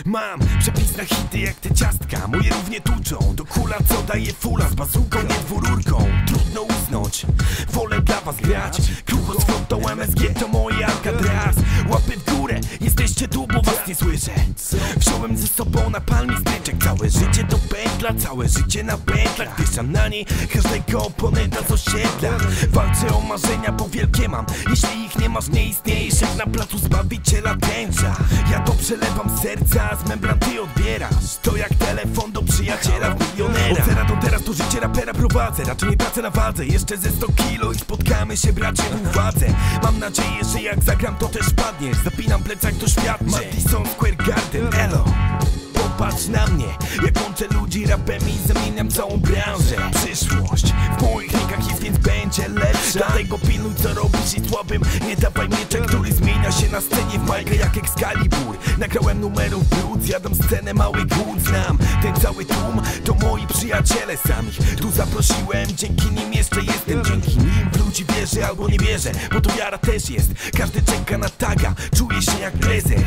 Mam przepis na hity jak te ciastka. Moje równie tuczą do kula, co daje fula. Z bazuką, nie dwururką. Trudno usnąć, wolę dla was grać. Krucho z frontą MSG to moje Alcatraz. Łapy w górę, jesteście tu, bo was nie słyszę. Wziąłem ze sobą na palmi stryczek. Całe życie to pętla, całe życie na pętlach. Wieszam na niej każdego oponenta z osiedla. Walczę o marzenia, bo wielkie mam. Jeśli ich nie masz, nie istniejesz jak na placu Zbawiciela tęcza. Ja to przelewam z serca, z membran ty odbierasz. To jak telefon do przyjaciela w milionera. Od zera do teraz to życie rapera prowadzę. Raczej nie tracę na wadze, jeszcze ze 100 kilo i spotkamy się bracie w uwadze. Mam nadzieję, że jak zagram to też padniesz. Zapinam plecak to świadczy. Madison Square Garden, elo. Popatrz na mnie, jak łączę ludzi rapem i zamieniam całą branżę. Przyszłość w moich rękach jest, więc będzie lepsza. Dlatego pilnuj co robisz i słabym nie dawaj mieczek, który zmienia się na scenie w majkę jak Excalibur. Nagrałem numerów brud, zjadam scenę, mały głód. Znam ten cały tłum, to moi przyjaciele samych. Tu zaprosiłem, dzięki nim jeszcze jestem. Dzięki nim w ludzi wierzę albo nie wierzę, bo to wiara też jest. Każdy czeka na taga, czuję się jak prezes.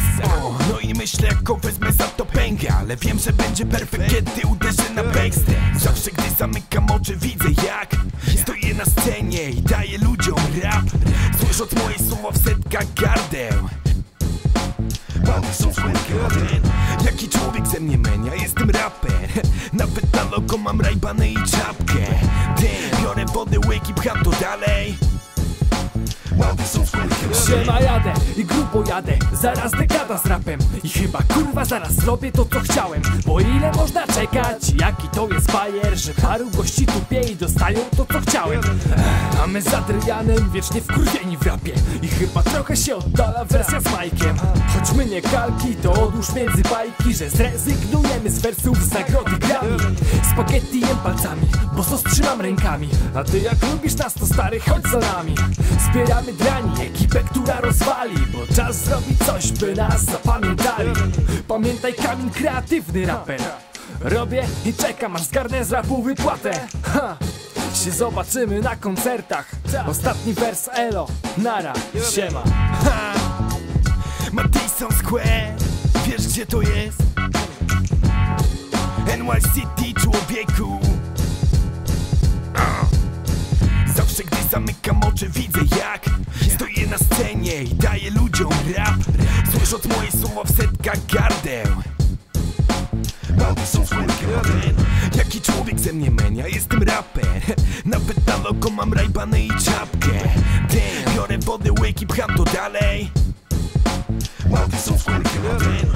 No i myślę, jak go wezmę za to pęgę. Ale wiem, że będzie perfekt, kiedy uderzę na backstage. Zawsze gdy zamykam oczy, widzę jak stoję na scenie i daję ludziom rap. Słysząc moje słowa w setkach gardeł. Madison Square Garden. Jaki człowiek ze mnie men, ja jestem raper. Nawet na logo mam rajbany i czapkę. Biorę wodę, łyki, pcham to dalej. Siema, jadę i grubo jadę, zaraz dekada z rapem. I chyba kurwa zaraz zrobię to co chciałem. Bo ile można czekać, jaki to jest bajer, że paru gości tupie i dostają to co chciałem. A my z Adrianem wiecznie wkurwieni w rapie. I chyba trochę się oddala wersja z Majkiem. Choć my nie kalki, to odłóż między bajki, że zrezygnujemy z wersów z nagrody Grammy. Spaghetti jem palcami, bo sos trzymam rękami. A ty jak lubisz nas to stary, chodź za nami. Zbieramy drani, ekipę, która rozwali, bo czas zrobić coś, by nas zapamiętali. Pamiętaj, Kamil, kreatywny raper. Robię i czekam, aż zgarnę z rapu wypłatę. Ha! Się zobaczymy na koncertach. Ostatni wers, elo, nara, siema. Ha! Madison Square, wiesz gdzie to jest? NY City, człowieku. Zawsze gdy zamykam oczy, widzę jak stoję na scenie i daję ludziom rap. Słysząc moje słowa w setkach gardeł. Madison Square Garden. Jaki człowiek ze mnie men, ja jestem raper. Nawet na logo mam rajbany i czapkę. Biorę wodę, łyki, pcham to dalej. Madison Square Garden.